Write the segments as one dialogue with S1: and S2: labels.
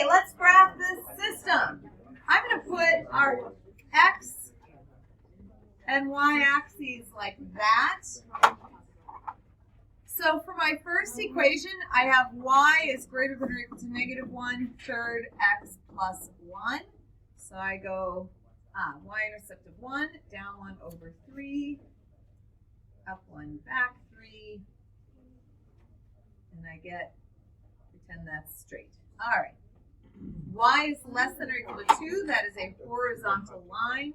S1: Okay, let's graph this system. I'm going to put our x and y axes like that. So for my first equation, I have y is greater than or equal to negative 1/3 x plus 1. So I go y-intercept of 1, down 1 over 3, up 1, back 3, and I get, pretend that's straight. All right. Y is less than or equal to 2. That is a horizontal line.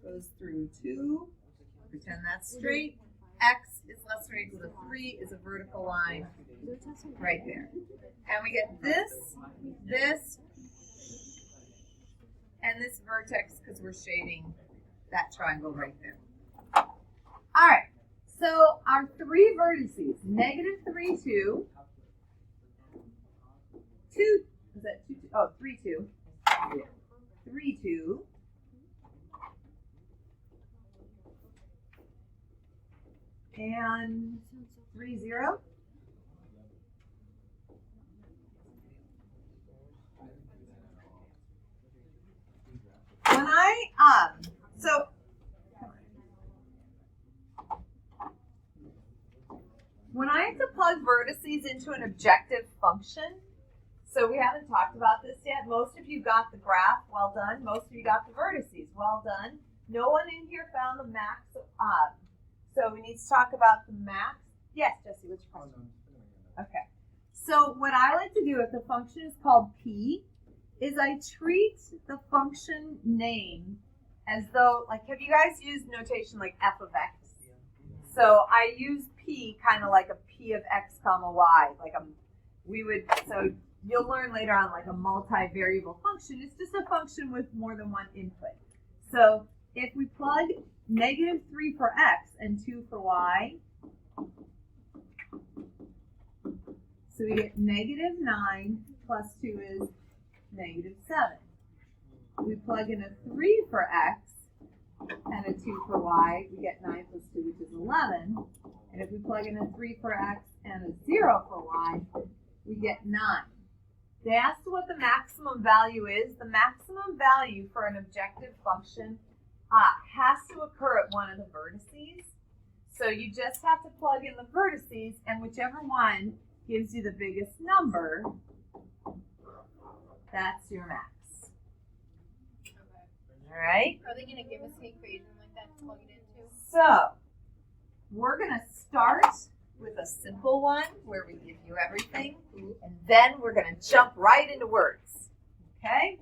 S1: Goes through 2. Pretend that's straight. X is less than or equal to 3 is a vertical line right there. And we get this, and this vertex because we're shading that triangle right there. All right. So our three vertices, -3, 2, 2, is that 2, 2? Oh, 3, 2. 3, 2. And 3, 0. When I have to plug vertices into an objective function, so we haven't talked about this yet. Most of you got the graph, well done. Most of you got the vertices, well done. No one in here found the max. So we need to talk about the max. Yes, Jesse, what's your question? Okay. So what I like to do if the function is called p is I treat the function name as though, like, have you guys used notation like f of x? So I use p kind of like a p of x comma y. So you'll learn later on like a multivariable function. It's just a function with more than one input. So if we plug -3 for x and 2 for y, so we get -9 plus 2 is -7. We plug in a 3 for x and a 2 for y, we get 9 plus 2, which is 11. And if we plug in a 3 for x and a 0 for y, we get 9. They asked what the maximum value is. The maximum value for an objective function has to occur at one of the vertices. So you just have to plug in the vertices, and whichever one gives you the biggest number, that's your max. All right?
S2: Are they going to give us an equation like that to plug it into?
S1: So we're going to start with a simple one where we give you everything, and then we're going to jump right into words. Okay?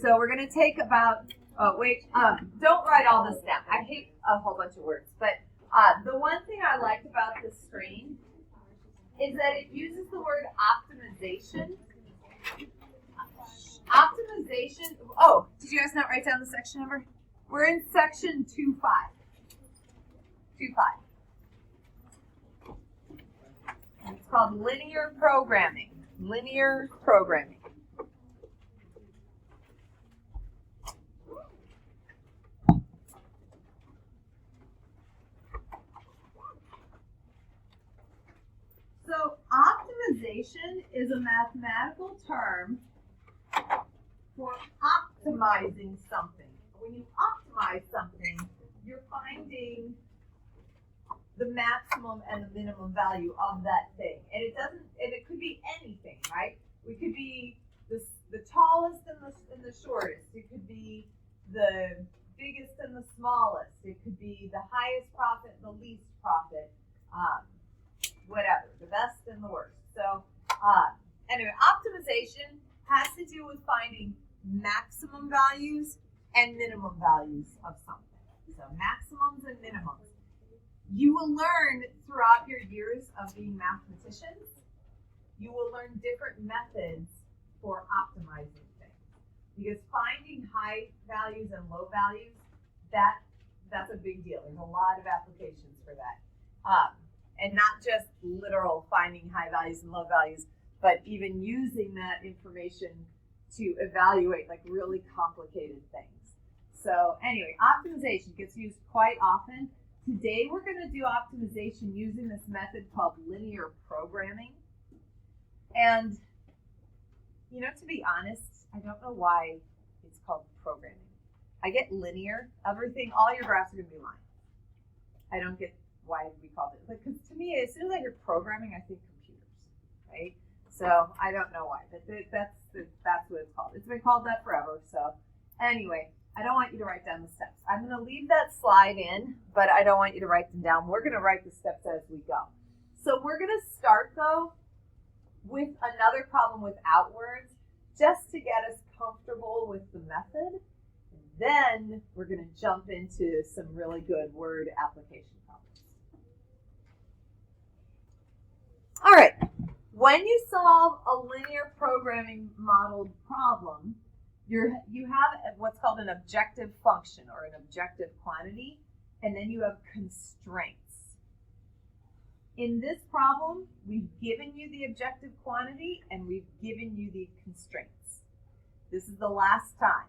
S1: So we're going to take about, don't write all this down. I hate a whole bunch of words, but the one thing I liked about this screen is that it uses the word optimization. Optimization. Oh, did you guys not write down the section number? We're in section 2.5. 2.5. It's called linear programming. Linear programming. So optimization is a mathematical term for optimizing something. When you optimize something, you're finding the maximum and the minimum value of that thing. And it could be anything, right? It could be the tallest and the shortest. It could be the biggest and the smallest. It could be the highest profit and the least profit. Whatever, the best and the worst. So anyway, optimization has to do with finding maximum values and minimum values of something. So maximums and minimums. You will learn throughout your years of being mathematicians, you will learn different methods for optimizing things. Because finding high values and low values, that's a big deal. There's a lot of applications for that. And not just literal finding high values and low values, but even using that information to evaluate like really complicated things. So anyway, optimization gets used quite often. Today we're going to do optimization using this method called linear programming. And You know, to be honest, I don't know why it's called programming. I get linear. Everything, all your graphs are going to be lines. I don't get why we called it. Because to me, as soon as I hear programming, I think computers, right? So I don't know why, but that's what it's called. It's been called that forever. So anyway, I don't want you to write down the steps. I'm going to leave that slide in, but I don't want you to write them down. We're going to write the steps as we go. So we're going to start, though, with another problem without words, just to get us comfortable with the method. Then we're going to jump into some really good word application problems. All right. When you solve a linear programming modeled problem, you have what's called an objective function or an objective quantity, and then you have constraints. In this problem, we've given you the objective quantity and we've given you the constraints. This is the last time.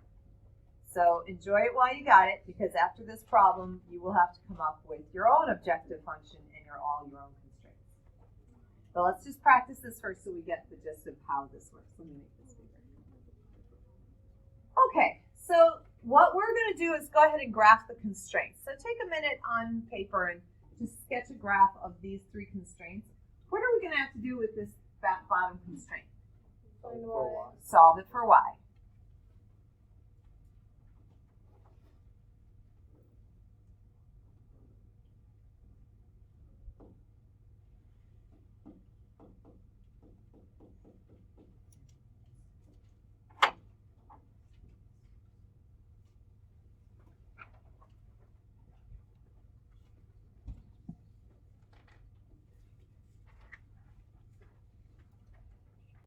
S1: So enjoy it while you got it, because after this problem, you will have to come up with your own objective function and all your own constraints. But let's just practice this first so we get the gist of how this works. Let me make this bigger. Okay, so what we're going to do is go ahead and graph the constraints. So take a minute on paper and just sketch a graph of these three constraints. What are we going to have to do with this bottom constraint? Solve it for y.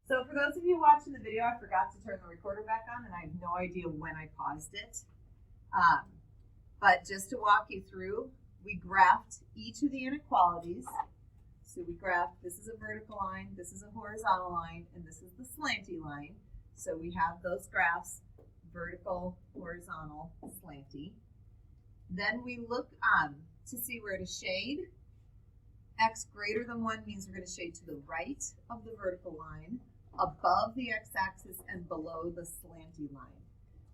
S1: So for those of you watching the video, I forgot to turn the recorder back on, and I have no idea when I paused it. But just to walk you through, we graphed each of the inequalities. So we graphed, this is a vertical line, this is a horizontal line, and this is the slanty line. So we have those graphs, vertical, horizontal, slanty. Then we look to see where to shade. X greater than 1 means we're going to shade to the right of the vertical line, above the x-axis, and below the slanty line.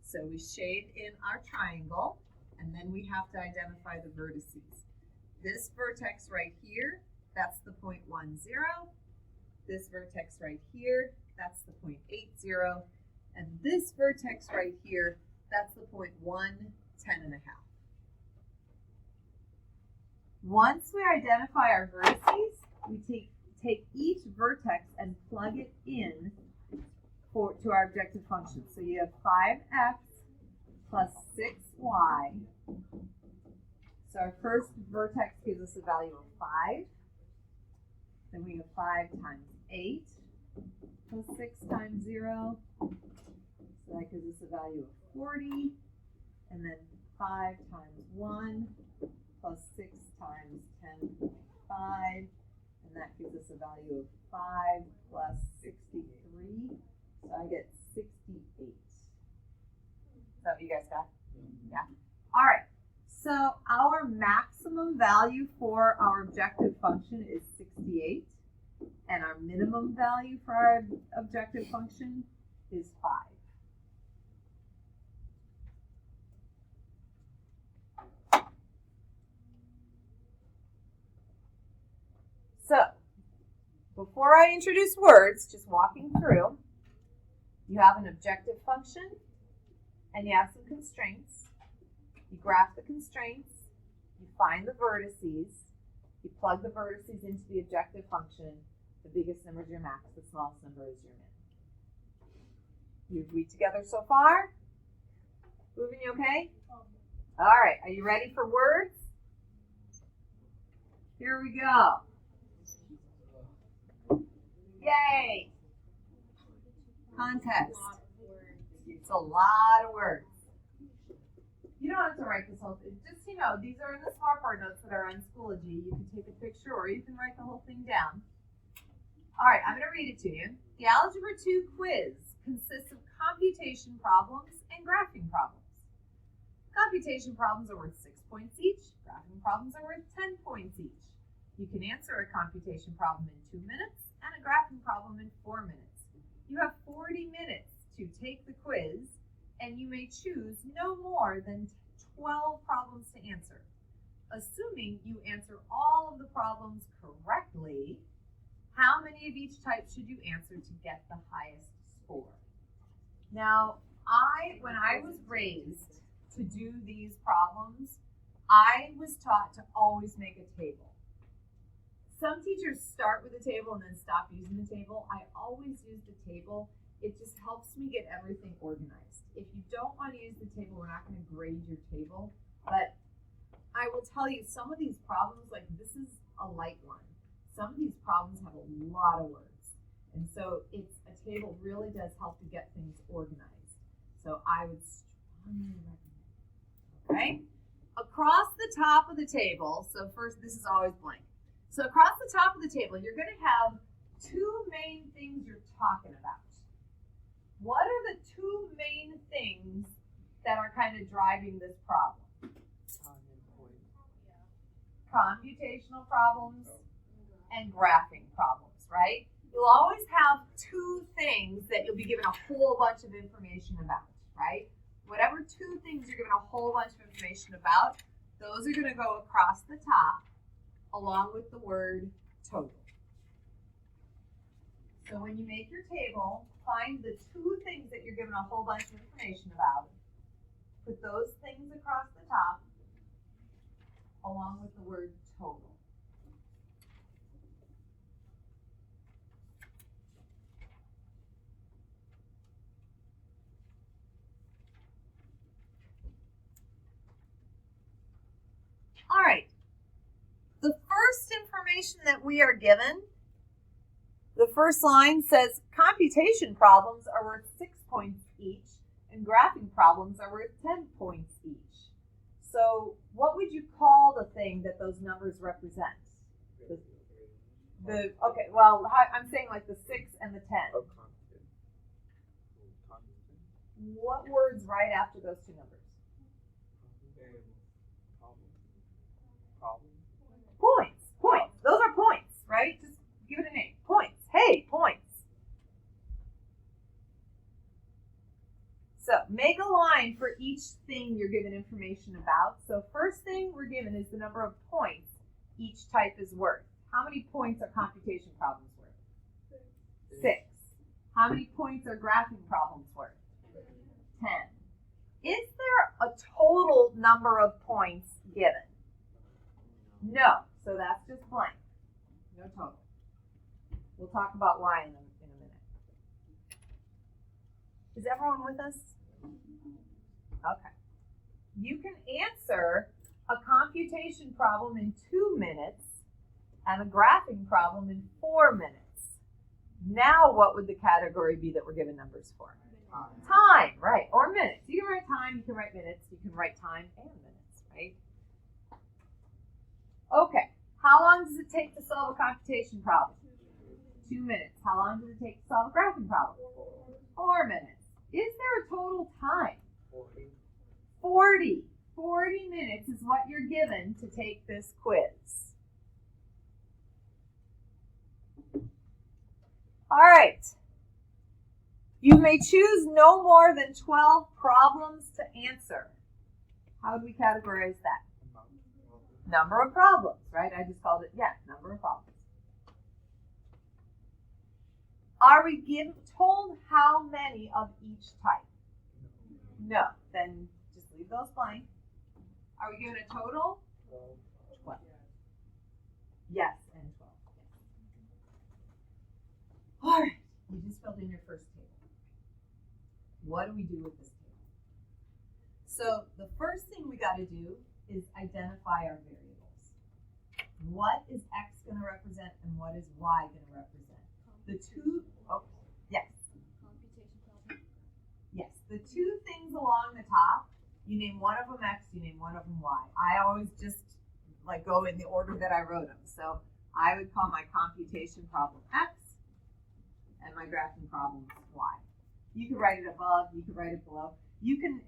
S1: So we shade in our triangle, and then we have to identify the vertices. This vertex right here, that's the point 1, 0. This vertex right here, that's the point 8, 0. And this vertex right here, that's the point 1, 10 and a half. Once we identify our vertices, we take each vertex and plug it in to our objective function. So you have 5x plus 6y. So our first vertex gives us a value of 5. Then we have 5 times 8 plus 6 times 0. So that gives us a value of 40. And then 5 times 1 plus 6 times 10.5. And that gives us a value of 5 plus 63. So I get 68. Is that what you guys got? Yeah. All right. So our maximum value for our objective function is 68. And our minimum value for our objective function is 5. So, before I introduce words, just walking through, you have an objective function, and you have some constraints. You graph the constraints, you find the vertices, you plug the vertices into the objective function. The biggest number is your max, the smallest number is your min. You read together so far? Moving you okay? All right, are you ready for words? Here we go. Yay! Context. It's a lot of words. You don't have to write this whole thing. Just, you know, these are in the smart board notes that are on Schoology. You can take a picture or you can write the whole thing down. All right, I'm going to read it to you. The Algebra 2 quiz consists of computation problems and graphing problems. Computation problems are worth 6 points each. Graphing problems are worth 10 points each. You can answer a computation problem in 2 minutes and a graphing problem in 4 minutes. You have 40 minutes to take the quiz, and you may choose no more than 12 problems to answer. Assuming you answer all of the problems correctly, how many of each type should you answer to get the highest score? Now, when I was raised to do these problems, I was taught to always make a table. Some teachers start with a table and then stop using the table. I always use the table. It just helps me get everything organized. If you don't want to use the table, we're not going to grade your table. But I will tell you, some of these problems, like this is a light one. Some of these problems have a lot of words. And so a table really does help to get things organized. So I would strongly recommend it. Okay? Across the top of the table, so first, this is always blank. So across the top of the table, you're going to have two main things you're talking about. What are the two main things that are kind of driving this problem? Computational problems and graphing problems, right? You'll always have two things that you'll be given a whole bunch of information about, right? Whatever two things you're given a whole bunch of information about, those are going to go across the top along with the word total. So when you make your table, find the two things that you're given a whole bunch of information about. Put those things across the top along with the word total. All right. The first information that we are given, the first line says computation problems are worth 6 points each and graphing problems are worth 10 points each. So what would you call the thing that those numbers represent? Okay, well, I'm saying like the 6 and the 10. What words right after those two numbers? Points. Those are points, right? Just give it a name. Points. Hey, points. So make a line for each thing you're given information about. So first thing we're given is the number of points each type is worth. How many points are computation problems worth? 6. How many points are graphing problems worth? 10. Is there a total number of points given? No. So that's just blank. No total. We'll talk about why in a minute. Is everyone with us? Okay. You can answer a computation problem in 2 minutes and a graphing problem in 4 minutes. Now what would the category be that we're given numbers for? Time, right, or minutes. You can write time, you can write minutes, you can write time and minutes, right? Okay, how long does it take to solve a computation problem? 2 minutes. How long does it take to solve a graphing problem? 4 minutes. Is there a total time? 40. 40 minutes is what you're given to take this quiz. All right. You may choose no more than 12 problems to answer. How would we categorize that? Number of problems, right? I just called it, number of problems. Are we told how many of each type? No. Then just leave those blank. Are we given a total? 12. Yes, and 12. All right. You just filled in your first table. What do we do with this table? So the first thing we got to do is identify our variables. What is X going to represent and what is Y going to represent? Yes, the two things along the top, you name one of them X, you name one of them Y. I always just go in the order that I wrote them. So I would call my computation problem X and my graphing problem Y. You could write it above, you could write it below. You can,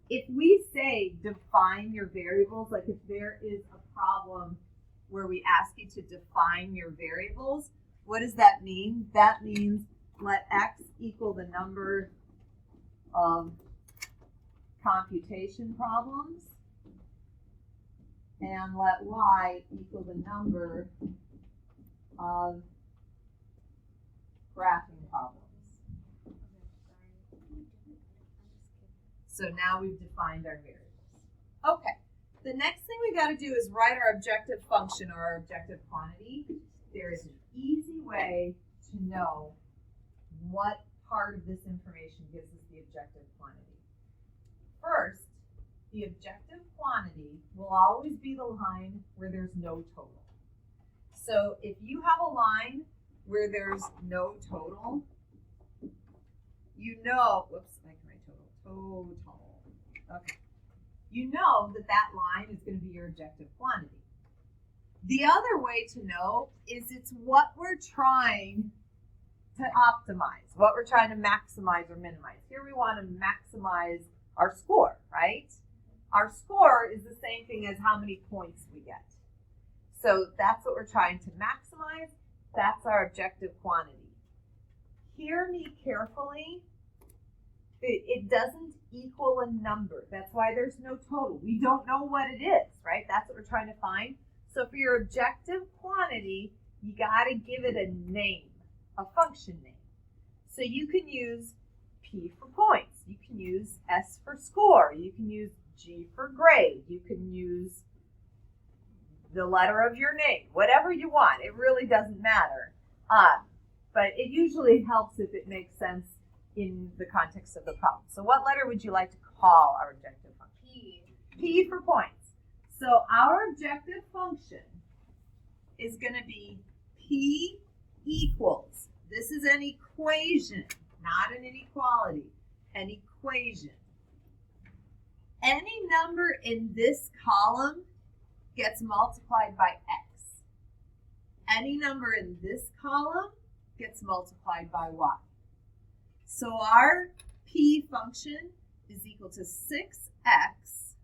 S1: if we say define your variables, if there is a problem where we ask you to define your variables, what does that mean? That means let x equal the number of computation problems, and let y equal the number of graphing problems. So now we've defined our variables. Okay, the next thing we got to do is write our objective function or our objective quantity. There is an easy way to know what part of this information gives us the objective quantity. First, the objective quantity will always be the line where there's no total. So if you have a line where there's no total, you know, whoops, I can write total. Okay. You know that that line is going to be your objective quantity. The other way to know is it's what we're trying to optimize, what we're trying to maximize or minimize. Here we want to maximize our score, right? Our score is the same thing as how many points we get. So that's what we're trying to maximize. That's our objective quantity. Hear me carefully. It doesn't equal a number. That's why there's no total. We don't know what it is, right? That's what we're trying to find. So for your objective quantity, you got to give it a name, a function name. So you can use P for points. You can use S for score. You can use G for grade. You can use the letter of your name, whatever you want. It really doesn't matter. But it usually helps if it makes sense in the context of the problem. So what letter would you like to call our objective function?
S2: P.
S1: P for points. So our objective function is going to be P equals, this is an equation, not an inequality, an equation. Any number in this column gets multiplied by x. Any number in this column gets multiplied by y. So our P function is equal to 6x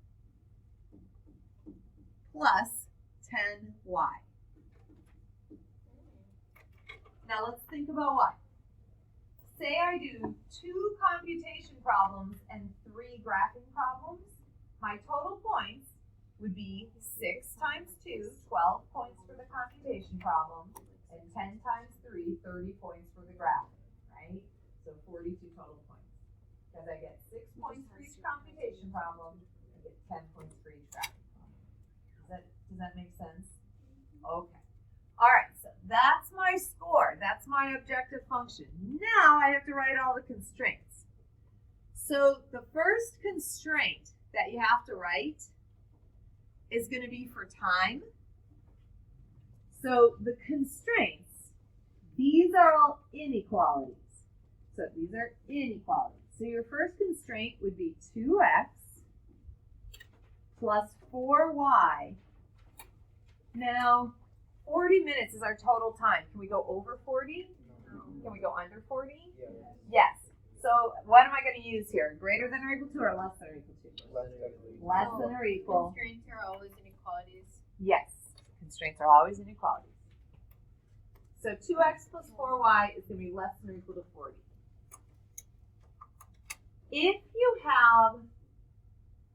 S1: plus 10y. Now let's think about y. Say I do 2 computation problems and 3 graphing problems. My total points would be 6 times 2, 12 points for the computation problem, and 10 times 3, 30 points for the graphing, right? So 42 total points. Because I get 6 points for each computation problem, I get 10 points for each graphing problem. Does that make sense? Okay. All right, so that's my score. That's my objective function. Now I have to write all the constraints. So the first constraint that you have to write is going to be for time. So the constraints, these are all inequalities. So these are inequalities. So your first constraint would be 2x plus 4y. Now, 40 minutes is our total time. Can we go over 40?
S2: No.
S1: Can we go under 40?
S3: Yes.
S1: Yes. So what am I going to use here? Greater than or equal to or less than or equal to? Less than or equal.
S2: Constraints are always inequalities.
S1: Yes. Constraints are always inequalities. So 2x plus 4y is going to be less than or equal to 40. If you have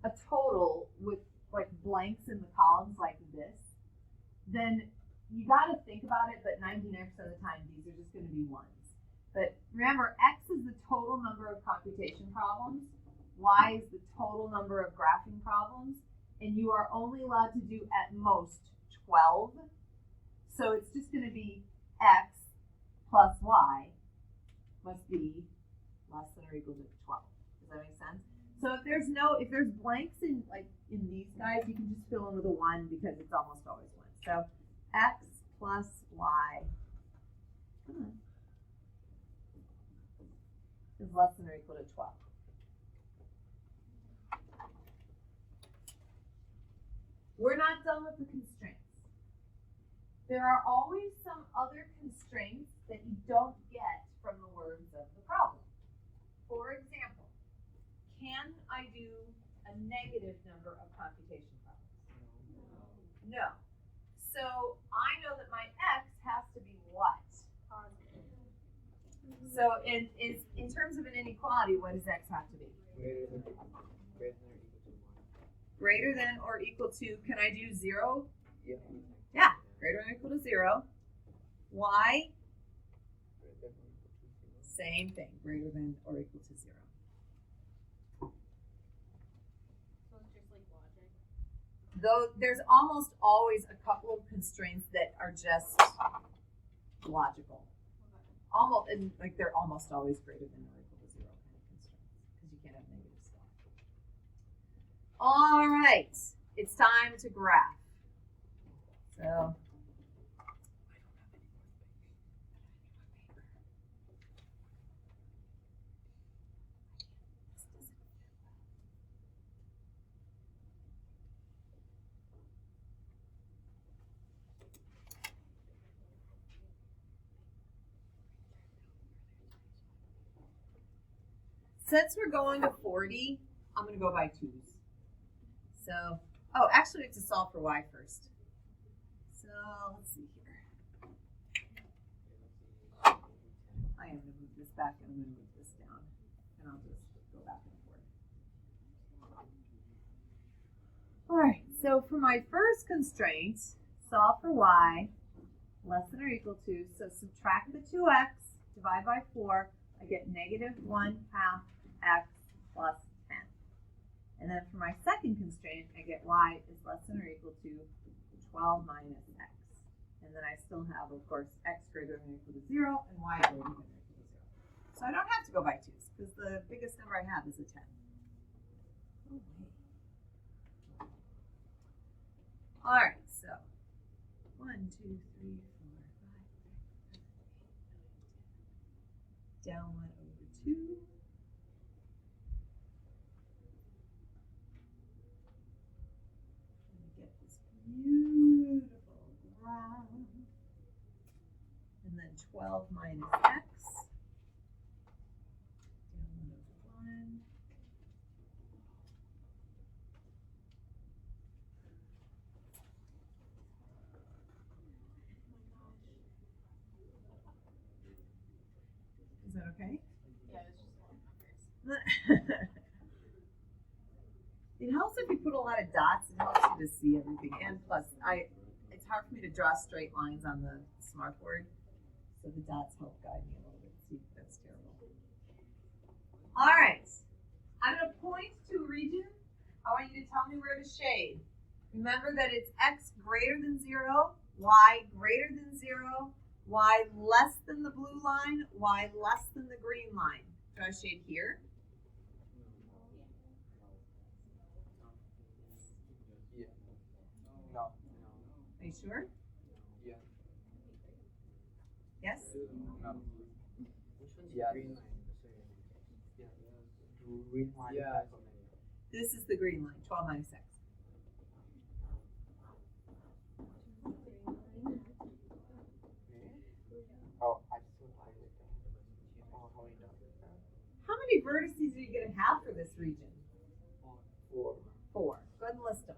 S1: a total with like blanks in the columns like this, then you got to think about it, but 99% of the time these are just going to be ones. But remember, x is the total number of computation problems, y is the total number of graphing problems, and you are only allowed to do at most 12. So it's just going to be x plus y must be less than or equal to 12. Does that make sense? So if there's blanks in these guys, you can just fill in with a 1 because it's almost always 1. So x plus y is less than or equal to 12. We're not done with the constraints. There are always some other constraints that you don't get from the words of the problem. For example, can I do a negative number of computation problems? No. So I know that my x has to be what?
S2: Positive.
S1: So in terms of an inequality, what does x have to be? Greater than or equal to, can I do 0?
S3: Yeah.
S1: Yeah, greater than or equal to 0. Y? Same thing, greater than or equal to 0.
S2: So it's just like logic.
S1: Though there's almost always a couple of constraints that are just logical. Almost, and like they're almost always greater than or equal to 0 kind of constraints, because you can't have negative stuff. All right, it's time to graph. So, since we're going to 40, I'm going to go by 2's. So, oh, actually, we have to solve for y first. So, let's see here. I am going to move this back and I'm going to move this down. And I'll just go back and forth. All right, so for my first constraint, solve for y less than or equal to, so subtract the 2x, divide by 4, I get negative 1/2 x plus 10. And then for my second constraint, I get y is less than or equal to 12 minus x. And then I still have, of course, x greater than or equal to 0 and y greater than or equal to 0. So I don't have to go by 2's because the biggest number I have is a 10. All right, so 1, 2, 3, 4, 5, 6, 7, 8, 9, 10. Down 1 over 2. And get this beautiful graph. And then 12 minus x. Down 1 over 1. Is that okay?
S2: Yeah, it's just a lot of numbers.
S1: It helps if you put a lot of dots. It helps you to see everything. And plus, it's hard for me to draw straight lines on the smartboard, so the dots help guide me a little bit. See, that's terrible. All right, I'm going to point to a region. I want you to tell me where to shade. Remember that it's x greater than 0, y greater than 0, y less than the blue line, y less than the green line. Do I shade here?
S3: Yeah. No.
S1: Are you sure?
S3: Yeah.
S1: Yes?
S3: No. Which one's the green line? Yeah. Green line. Yeah.
S1: This is the green line, 12 minus x.
S3: Oh, I still like it. Oh, how many dots?
S1: How many vertices are you going to have for this region?
S3: 4.
S1: 4. Go ahead and list them.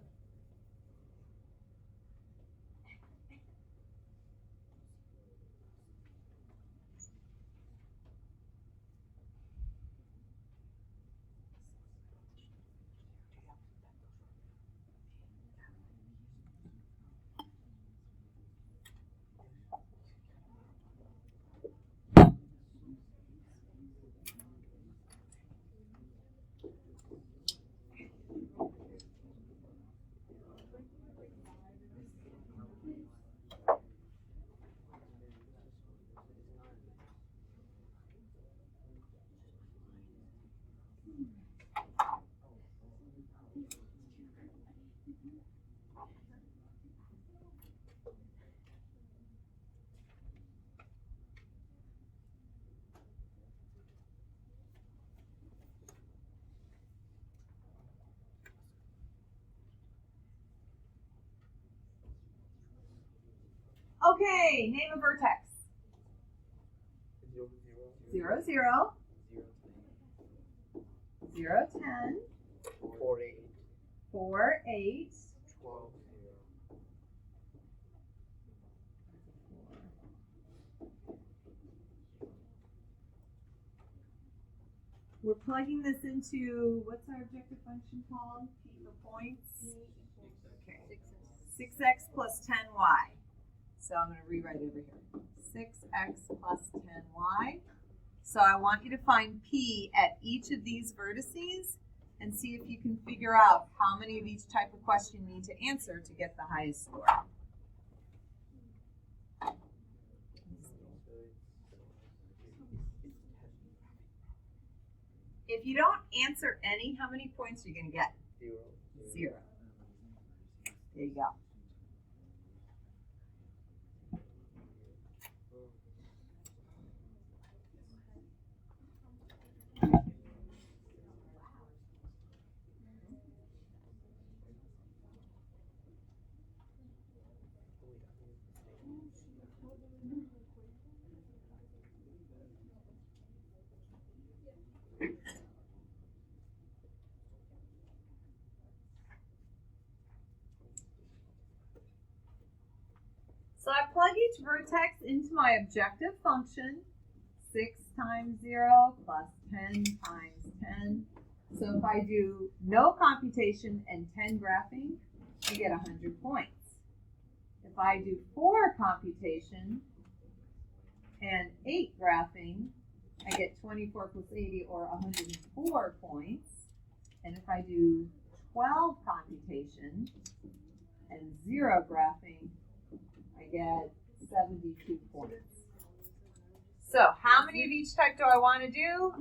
S1: Okay, name a vertex. 0, 0. 0, 10.
S3: 4, 8.
S1: 4, 8.
S3: 12, 0.
S1: we're plugging this into, what's our objective function called? P for points? Okay. 6x plus 10y. So I'm going to rewrite it over here. 6x plus 10y. So I want you to find P at each of these vertices and see if you can figure out how many of each type of question you need to answer to get the highest score. If you don't answer any, how many points are you going to get?
S3: 0.
S1: 0. There you go. So I plug each vertex into my objective function, 6 times 0 plus 10 times 10. So if I do no computation and 10 graphing, I get 100 points. If I do 4 computation and 8 graphing, I get 24 plus 80 or 104 points. And if I do 12 computation and 0 graphing, I get 72 points. So how many of each type do I want to do?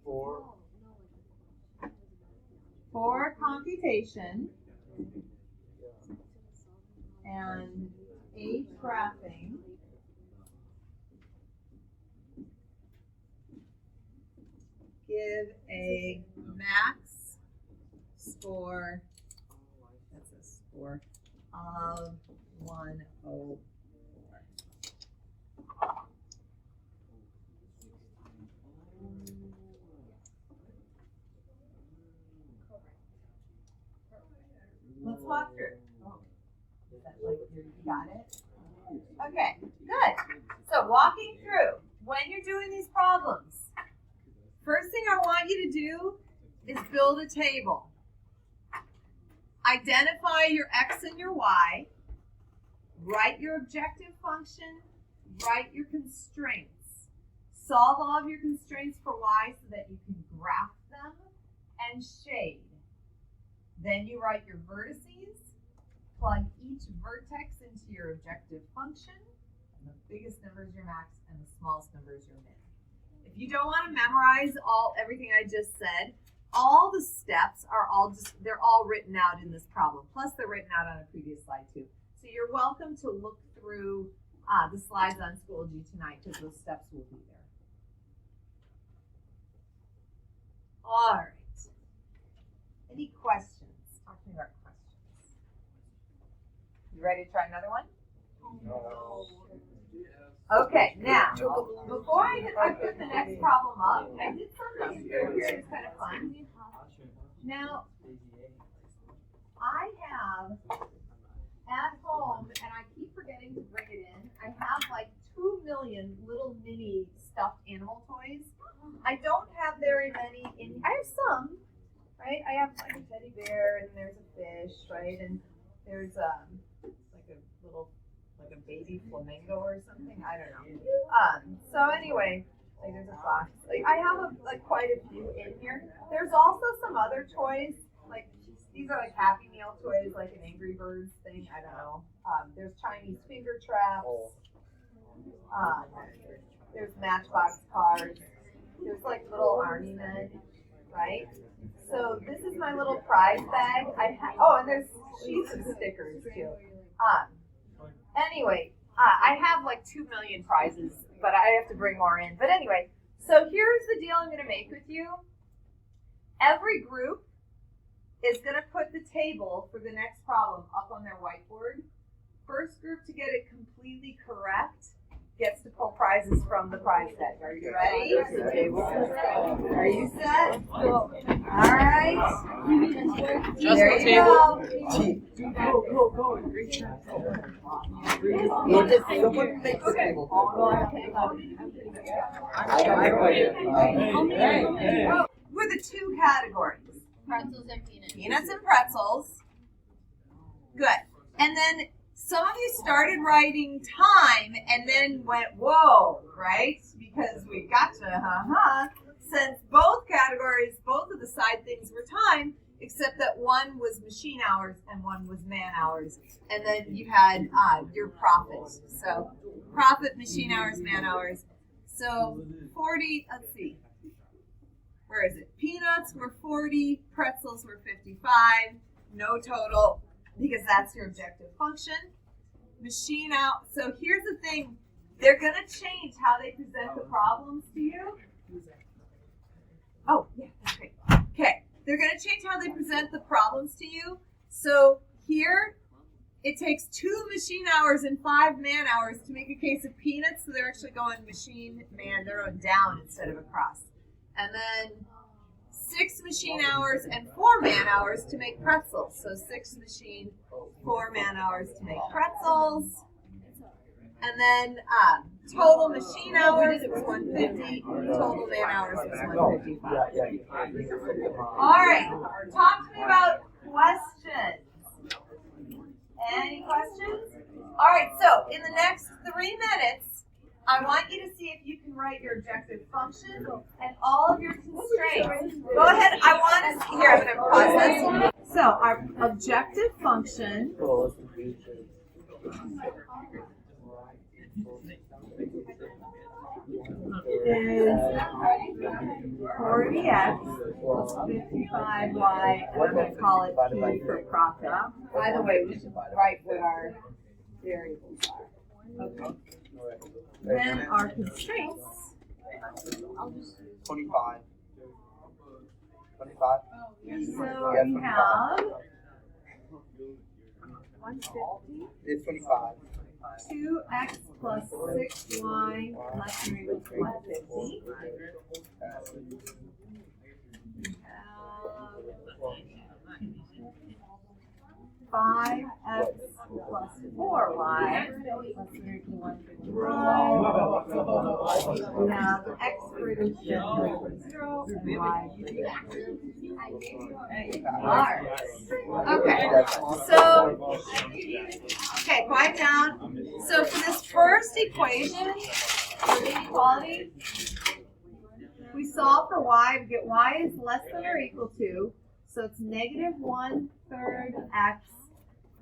S3: 4.
S1: 4 computation and 8 graphing. Give a max score, that's a score, of 104. Let's walk through. Oh, is that like you got it? Okay, good. So walking through, when you're doing these problems, first thing I want you to do is build a table. Identify your x and your y. Write your objective function. Write your constraints. Solve all of your constraints for y so that you can graph them and shade. Then you write your vertices. Plug each vertex into your objective function. And the biggest number is your max and the smallest number is your min. If you don't want to memorize everything I just said, all the steps are they're all written out in this problem. Plus they're written out on a previous slide too. So you're welcome to look through the slides on Schoology tonight because those steps will be there. All right. Any questions? Talk to me about questions. You ready to try another one?
S3: No.
S1: Okay, now, before I put the next problem up, I did something here that's kind of fun. Now, I have at home, and I keep forgetting to bring it in, I have like 2 million little mini stuffed animal toys. I don't have very many I have some, right? I have like a teddy bear, and there's a fish, right? And there's like a little like a baby flamingo or something. I don't know. So anyway, like there's a fox. Like I have quite a few in here. There's also some other toys. Like these are like Happy Meal toys, like an Angry Birds thing. I don't know. There's Chinese finger traps. There's Matchbox cars. There's like little army men, right? So this is my little prize bag. And there's sheets of stickers too. Anyway, I have like 2 million prizes, but I have to bring more in. But anyway, so here's the deal I'm going to make with you. Every group is going to put the table for the next problem up on their whiteboard. First group to get it completely correct gets to pull prizes from the prize tag. Are you ready? Are you set? All right.
S3: Just
S1: There
S3: the
S1: you
S3: table.
S1: go.
S3: Someone make the table.
S1: Who are the two categories?
S2: Pretzels and peanuts.
S1: Peanuts and pretzels. Good. And then some of you started writing time and then went, whoa, right? Because we gotcha, Since both categories, both of the side things were time, except that one was machine hours and one was man hours. And then you had your profit. So profit, machine hours, man hours. So 40, let's see. Where is it? Peanuts were 40, pretzels were 55, no total, because that's your objective function. Machine out. So here's the thing. They're going to change how they present the problems to you. Oh, yeah, that's great. Okay. They're going to change how they present the problems to you. So here, it takes 2 machine hours and 5 man hours to make a case of peanuts. So they're actually going machine, man, they're going down instead of across. And then 6 machine hours and 4 man hours to make pretzels. So 6 machine, 4 man hours to make pretzels. And then total machine hours was 150. Total man hours was 155. All right. Talk to me about questions. Any questions? All right. So in the next 3 minutes, I want you to see if you can write your objective function and all of your constraints. Go ahead. I want to see here. I'm going to pause this. So our objective function is 40x plus 55y, and we're going to call it P for profit. By the way, we should write what our variables are. Okay. Then our constraints.
S3: 25. 25.
S1: So we have
S3: It's 25.
S1: 2x plus 6y less than or equal to 150. We have 5x plus 4y less than or equal to 155. We have x greater than or equal to 0 and y greater than 0. Alright. Okay. So, okay, quiet down. So for this first equation, for the inequality, we solve for y. We get y is less than or equal to, so it's negative 1/3 x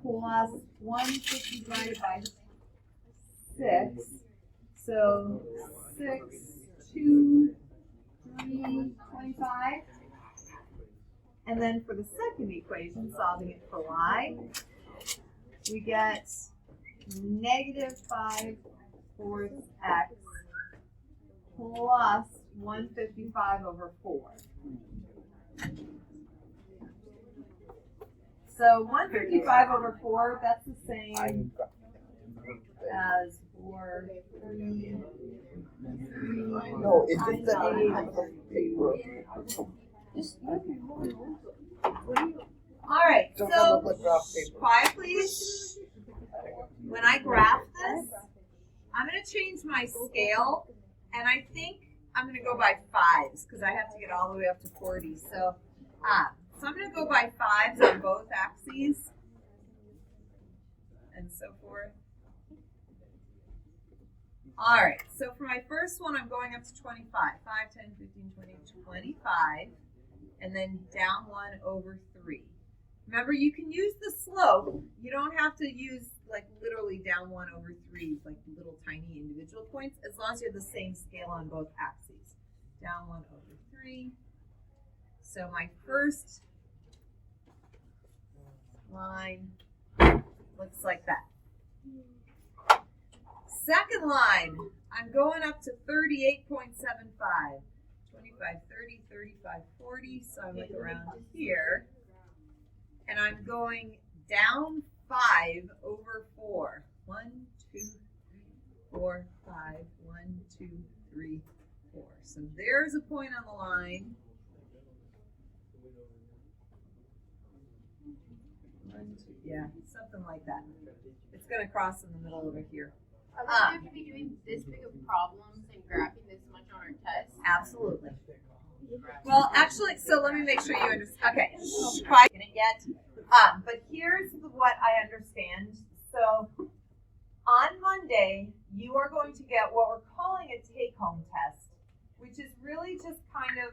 S1: plus 150 divided by 6. So 6, 2, 3, 25. And then for the second equation, solving it for y, we get negative 5/4 x plus 155 over 4. So 155 over 4, that's the same as 4, 3,
S3: No, it's just that I have the paper.
S1: All right,
S3: Don't
S1: so
S3: look like graph paper.
S1: quiet please. When I graph this, I'm going to change my scale, and I think I'm going to go by 5s because I have to get all the way up to 40. So I'm going to go by 5s on both axes and so forth. All right, so for my first one, I'm going up to 25. 5, 10, 15, 20, 25. And then down 1 over 3. Remember, you can use the slope. You don't have to use, like, literally down 1 over 3, like little tiny individual points, as long as you have the same scale on both axes. Down 1 over 3. So my first line looks like that. Second line, I'm going up to 38.75. 25, 30, 35, 40, so I'm like around here. And I'm going down 5 over 4. 1, 2, 3, 4, 5, 1, 2, 3, 4. So there's a point on the line. 1, 2, yeah, something like that. It's going to cross in the middle over here.
S2: Are we going to be doing this big of problems and graphing this much on our test?
S1: Absolutely. Well, actually, so let me make sure you understand. Okay, quite in it yet. But here's what I understand. So on Monday, you are going to get what we're calling a take-home test, which is really just kind of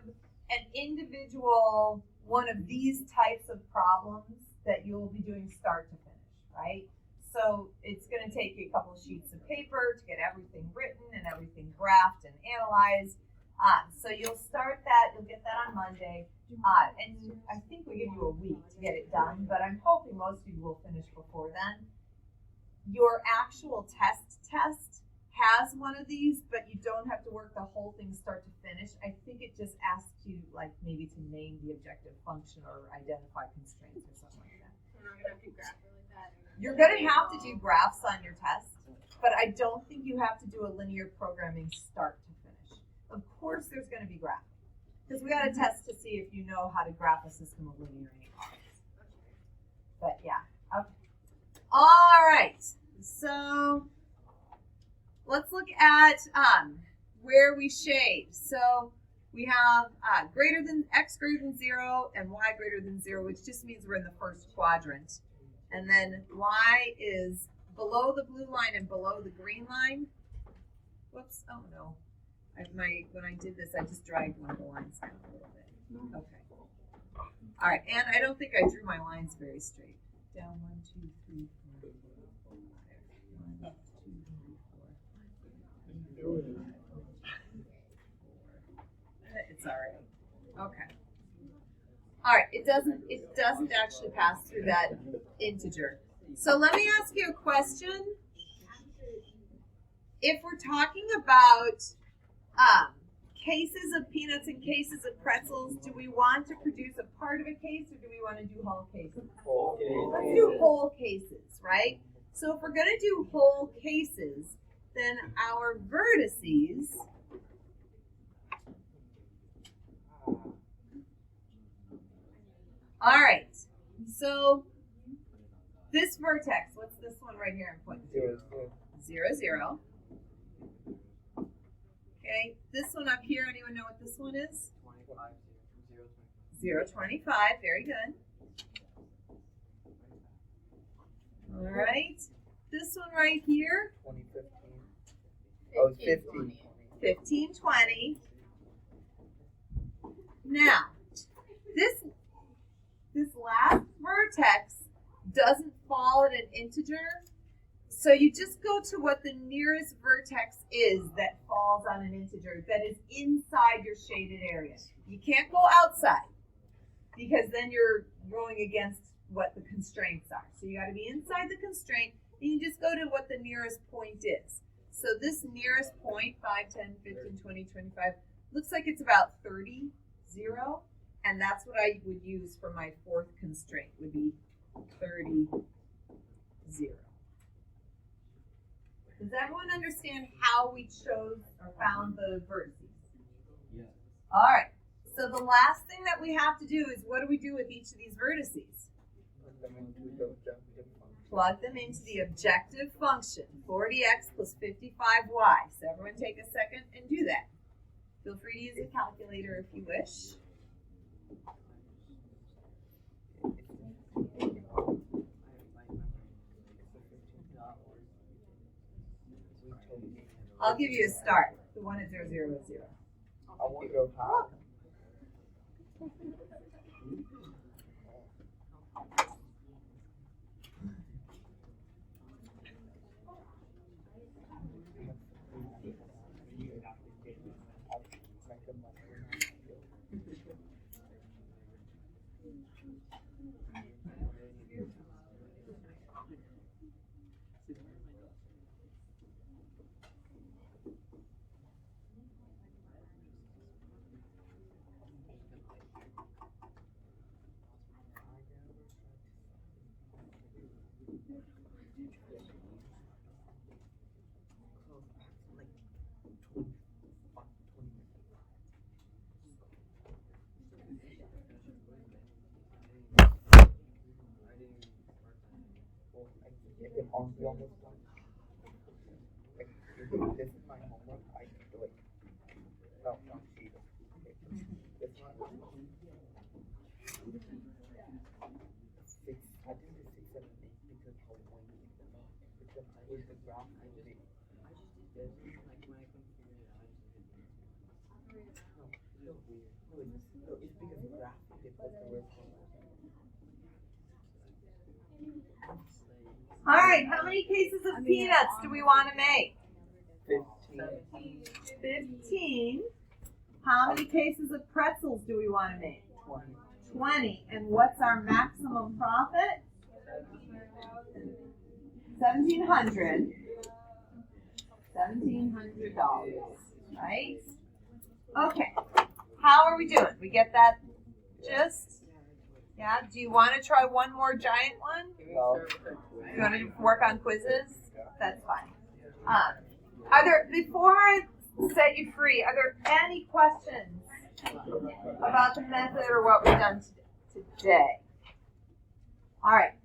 S1: an individual one of these types of problems that you'll be doing start to finish, right? So it's going to take you a couple of sheets of paper to get everything written and everything graphed and analyzed. So you'll start that, you'll get that on Monday, and I think we give you a week to get it done, but I'm hoping most of you will finish before then. Your actual test has one of these, but you don't have to work the whole thing start to finish. I think it just asks you, like, maybe to name the objective function or identify constraints or something like that.
S2: We're not going to have to graph it like that.
S1: You're going to have to do graphs on your test, but I don't think you have to do a linear programming start to finish. Of course there's going to be graphing, because we got to test to see if you know how to graph a system of linear inequalities. But yeah, okay. All right, so let's look at where we shade. So we have x greater than 0 and y greater than 0, which just means we're in the first quadrant. And then y is below the blue line and below the green line. Whoops, oh no. When I did this, I just dragged one of the lines down a little bit. Okay. All right, and I don't think I drew my lines very straight. Down 1, 2, 3, 4, 5. 1, 2, 3, 4. It's all right. Okay. All right. It doesn't actually pass through that integer. So let me ask you a question. If we're talking about cases of peanuts and cases of pretzels, do we want to produce a part of a case or do we want to do whole cases? Let's do whole cases, right? So if we're going to do whole cases, then our vertices all right, so this vertex, what's this one right here I'm pointing to? 0, 0. Okay, this one up here, anyone know what this one is?
S3: 25,
S1: 0, 25, very good. All right, this one right here?
S3: 2015. Oh, 15.
S1: 15, 20. Now, this last vertex doesn't fall at an integer, so you just go to what the nearest vertex is that falls on an integer that is inside your shaded area. You can't go outside because then you're going against what the constraints are. So you got to be inside the constraint, and you just go to what the nearest point is. So this nearest point, 5, 10, 15, 20, 25, looks like it's about 30, 0. And that's what I would use for my fourth constraint, would be 30, 0. Does everyone understand how we chose or found the vertices?
S3: Yeah.
S1: All right. So the last thing that we have to do is, what do we do with each of these vertices? Plug them into the objective function, 40x plus 55y. So everyone take a second and do that. Feel free to use a calculator if you wish. I'll give you a start. The one at 0, 0 is 0.
S3: I want to go high.
S1: Like
S3: honestly almost done. Like, if this is my homework, I can do it. No, not cheat. Okay. This one. Six. I think it's 6, 7, 8 because how windy because with the graph moving. No, it's because the graph they put the rest on.
S1: All right, how many cases of peanuts do we want to make?
S3: 15.
S1: 15. How many cases of pretzels do we want to make?
S3: 20.
S1: 20. And what's our maximum profit? $1,700. $1,700, right? Okay. How are we doing? We get that gist? Yeah. Do you want to try one more giant one?
S3: No.
S1: You want to work on quizzes? That's fine. Are there, before I set you free, are there any questions about the method or what we've done today? All right.